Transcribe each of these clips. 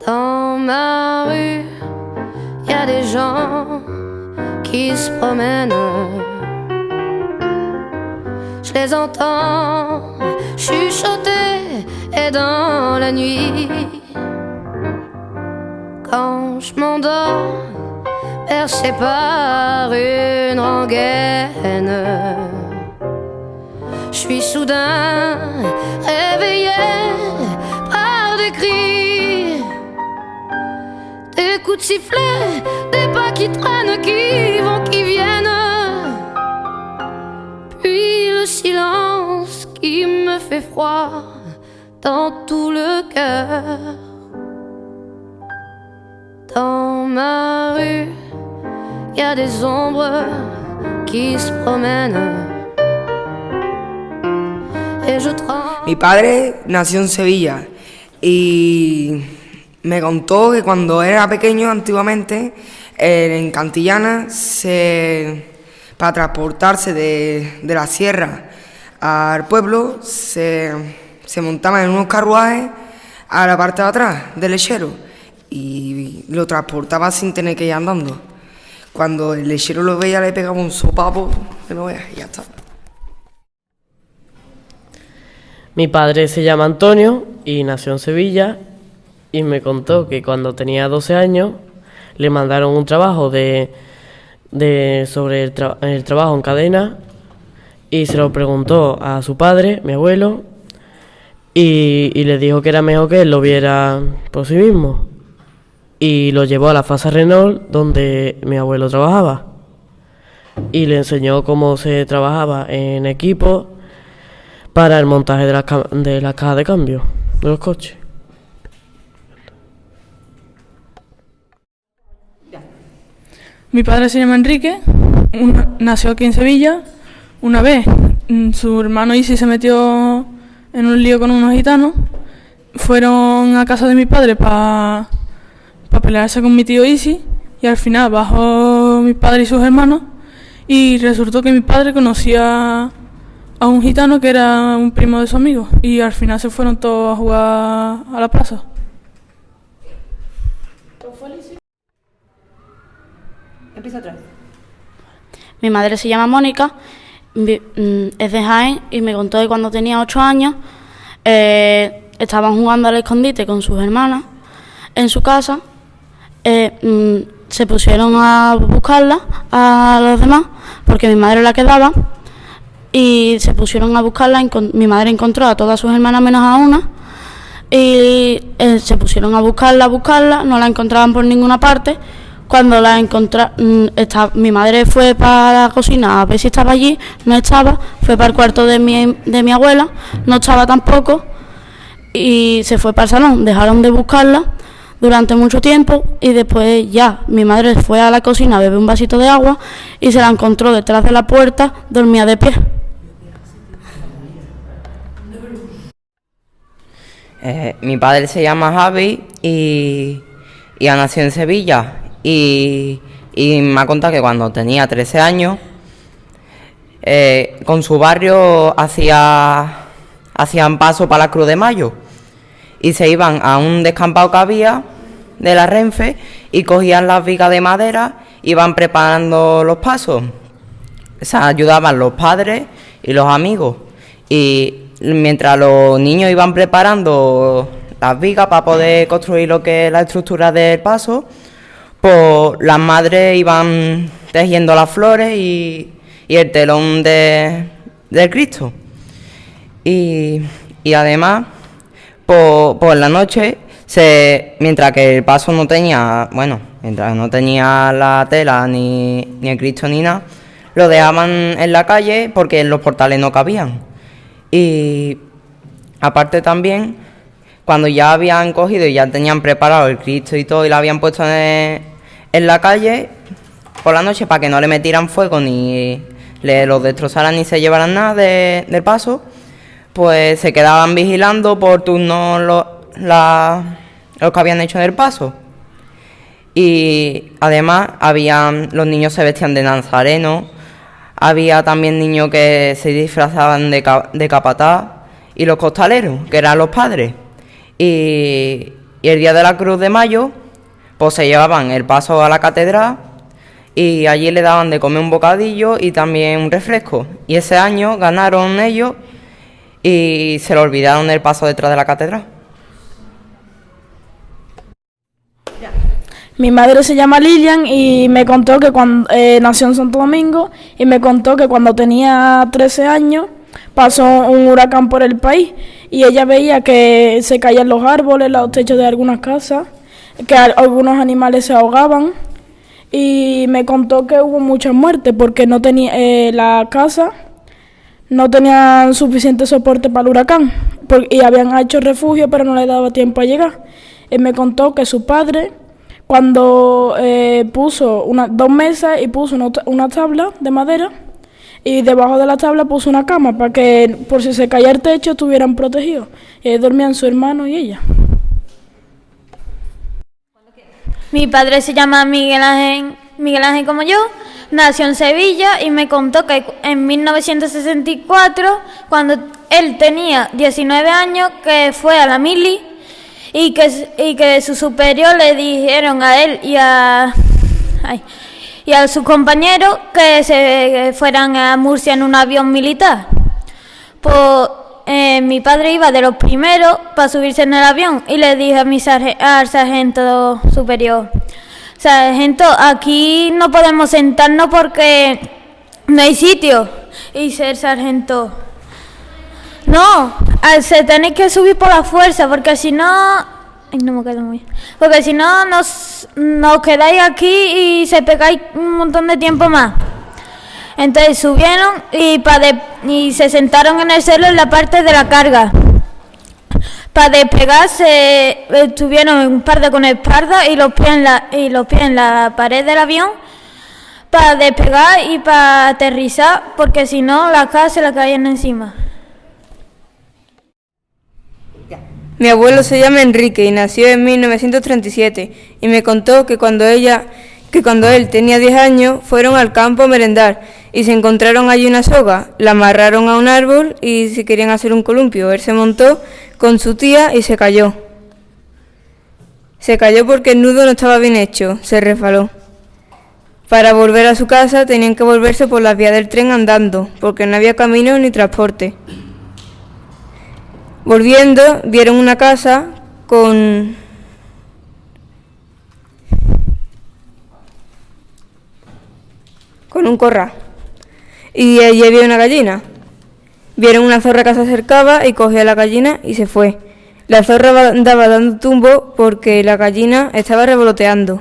Dans ma rue, y a des gens qui se promènent. Je les entends chuchoter et dans la nuit, quand je m'endors, percé par une rengaine, je suis soudain réveillé par des cris, des coups de sifflet, des pas qui traînent, qui vont, qui viennent, puis le silence qui me fait froid dans tout le cœur. Dans ma rue, y a des ombres qui se promènent et je tremble. Mi padre nació en Sevilla y me contó que cuando era pequeño, antiguamente, en Cantillana, para transportarse de la sierra al pueblo, se montaban en unos carruajes a la parte de atrás del lechero y lo transportaba sin tener que ir andando. Cuando el lechero lo veía, le pegaba un sopapo, que no veas, y ya está. Mi padre se llama Antonio y nació en Sevilla y me contó que cuando tenía 12 años le mandaron un trabajo sobre el trabajo en cadena y se lo preguntó a su padre, mi abuelo, y le dijo que era mejor que él lo viera por sí mismo. Y lo llevó a la Fasa Renault, donde mi abuelo trabajaba, y le enseñó cómo se trabajaba en equipo para el montaje de las cajas de cambio de los coches. Mi padre se llama Enrique, nació aquí en Sevilla. Una vez su hermano Isi se metió en un lío con unos gitanos, fueron a casa de mi padre para pelearse con mi tío Isi y al final bajó mi padre y sus hermanos y resultó que mi padre conocía a un gitano que era un primo de su amigo y al final se fueron todos a jugar a la plaza. Empieza otra vez. Mi madre se llama Mónica, es de Jaén y me contó que cuando tenía 8 años estaban jugando al escondite con sus hermanas en su casa. Se pusieron a buscarla a los demás porque mi madre la quedaba y se pusieron a buscarla. Mi madre encontró a todas sus hermanas menos a una y se pusieron a buscarla, no la encontraban por ninguna parte. Cuando la encontraron, mi madre fue para la cocina a ver si estaba allí, no estaba, fue para el cuarto de mi abuela, no estaba tampoco y se fue para el salón. Dejaron de buscarla durante mucho tiempo y después ya mi madre fue a la cocina a beber un vasito de agua y se la encontró detrás de la puerta, dormía de pie. Mi padre se llama Javi y ha nacido en Sevilla y me ha contado que cuando tenía 13 años con su barrio hacían paso para la Cruz de Mayo y se iban a un descampado que había de la Renfe y cogían las vigas de madera y iban preparando los pasos. Se ayudaban los padres y los amigos y mientras los niños iban preparando las vigas para poder construir lo que es la estructura del paso, pues las madres iban tejiendo las flores y el telón del Cristo. Y además, por la noche, mientras que el paso no tenía, mientras no tenía la tela ni el Cristo ni nada, lo dejaban en la calle porque en los portales no cabían. Y aparte también, cuando ya habían cogido y ya tenían preparado el Cristo y todo y lo habían puesto en la calle por la noche para que no le metieran fuego ni los destrozaran ni se llevaran nada del paso, pues se quedaban vigilando por turno los que habían hecho en el paso. Y además los niños se vestían de nazareno, había también niños que se disfrazaban de capataz y los costaleros, que eran los padres. Y Y el día de la Cruz de Mayo, pues se llevaban el paso a la catedral y allí le daban de comer un bocadillo y también un refresco. Y ese año ganaron ellos y se lo olvidaron del paso detrás de la catedral. Mi madre se llama Lilian y me contó que cuando nació en Santo Domingo y me contó que cuando tenía 13 años pasó un huracán por el país y ella veía que se caían los árboles, los techos de algunas casas, que algunos animales se ahogaban y me contó que hubo muchas muertes porque no tenía la casa no tenían suficiente soporte para el huracán y habían hecho refugio pero no le daba tiempo a llegar. Él me contó que su padre cuando puso 2 mesas y puso una tabla de madera y debajo de la tabla puso una cama para que por si se caía el techo estuvieran protegidos. Dormían su hermano y ella. Mi padre se llama Miguel Ángel como yo, nació en Sevilla y me contó que en 1964, cuando él tenía 19 años, que fue a la mili y que su superior le dijeron a él y a sus compañeros que se fueran a Murcia en un avión militar. Pues mi padre iba de los primeros para subirse en el avión y le dije al sargento superior: sargento, aquí no podemos sentarnos porque no hay sitio. Y dice el sargento: no, se tenéis que subir por la fuerza porque si no... Ay, no me quedo muy bien. Porque si no nos quedáis aquí y se pegáis un montón de tiempo más. Entonces subieron y se sentaron en el suelo en la parte de la carga. Para despegarse tuvieron un par de con espalda y los pies en la pared del avión para despegar y para aterrizar, porque si no las casas se le caían encima. Mi abuelo se llama Enrique y nació en 1937 y me contó que cuando él tenía 10 años fueron al campo a merendar y se encontraron allí una soga, la amarraron a un árbol y se querían hacer un columpio. Él se montó con su tía y se cayó. Se cayó porque el nudo no estaba bien hecho, se resbaló. Para volver a su casa tenían que volverse por las vías del tren andando, porque no había camino ni transporte. Volviendo, vieron una casa con un corral y allí había una gallina. Vieron una zorra que se acercaba y cogió a la gallina y se fue. La zorra andaba dando tumbo porque la gallina estaba revoloteando.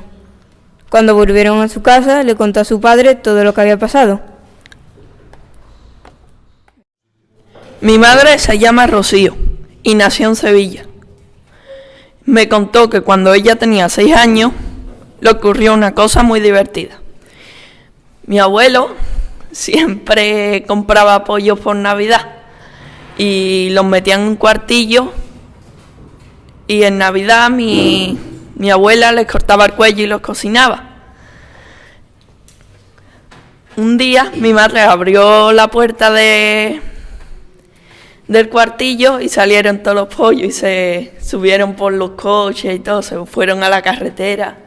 Cuando volvieron a su casa, le contó a su padre todo lo que había pasado. Mi madre se llama Rocío y nació en Sevilla. Me contó que cuando ella tenía 6 años le ocurrió una cosa muy divertida. Mi abuelo siempre compraba pollos por Navidad y los metía en un cuartillo y en Navidad mi abuela les cortaba el cuello y los cocinaba. Un día mi madre abrió la puerta del cuartillo y salieron todos los pollos y se subieron por los coches y todo, se fueron a la carretera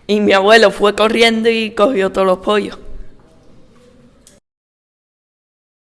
y mi abuelo fue corriendo y cogió todos los pollos.